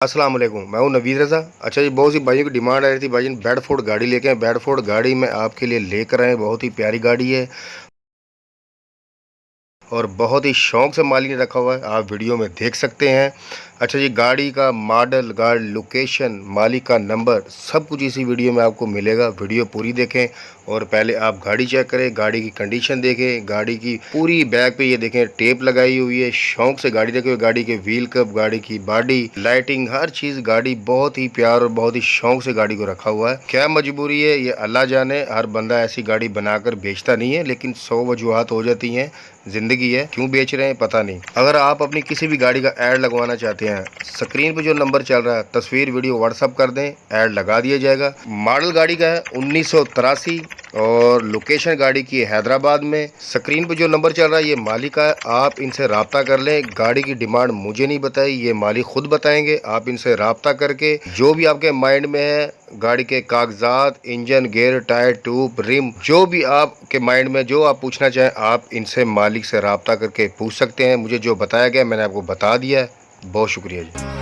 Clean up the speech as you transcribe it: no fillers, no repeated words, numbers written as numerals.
अस्सलाम वालेकुम, मैं हूं नवीद रज़ा। अच्छा जी, बहुत सी भाइयों की डिमांड आ रही थी, भाई बेडफोर्ड गाड़ी लेके आए। बेडफोर्ड गाड़ी मैं आपके लिए लेकर आए, बहुत ही प्यारी गाड़ी है और बहुत ही शौक़ से माली ने रखा हुआ है, आप वीडियो में देख सकते हैं। अच्छा जी, गाड़ी का मॉडल, गाड़ी लोकेशन, मालिक का नंबर, सब कुछ इसी वीडियो में आपको मिलेगा। वीडियो पूरी देखें और पहले आप गाड़ी चेक करें, गाड़ी की कंडीशन देखें, गाड़ी की पूरी बैक पे ये देखें टेप लगाई हुई है। शौक़ से गाड़ी देखें, गाड़ी के व्हील कप, गाड़ी की बॉडी, लाइटिंग, हर चीज़। गाड़ी बहुत ही प्यार और बहुत ही शौक़ से गाड़ी को रखा हुआ है। क्या मजबूरी है ये अल्लाह जाने, हर बंदा ऐसी गाड़ी बनाकर बेचता नहीं है, लेकिन 100 वजूहात हो जाती हैं। ज़िंदगी है, क्यों बेच रहे हैं पता नहीं। अगर आप अपनी किसी भी गाड़ी का ऐड लगवाना चाहते हैं, स्क्रीन पे जो नंबर चल रहा है, तस्वीर वीडियो व्हाट्सअप कर दें, ऐड लगा दिया जाएगा। मॉडल गाड़ी का है 1983 और लोकेशन गाड़ी की है हैदराबाद में। स्क्रीन पे जो नंबर चल रहा है ये मालिक का है, आप इनसे रब्ता कर लें। गाड़ी की डिमांड मुझे नहीं बताई, ये मालिक खुद बताएंगे। आप इनसे रब्ता करके जो भी आपके माइंड में है, गाड़ी के कागजात, engine, gear, tyre, tube, rim, जो भी आपके माइंड में जो आप पूछना चाहें, आप इनसे मालिक से रब्ता करके पूछ सकते हैं। मुझे जो बताया गया मैंने आपको बता दिया है। बहुत शुक्रिया जी।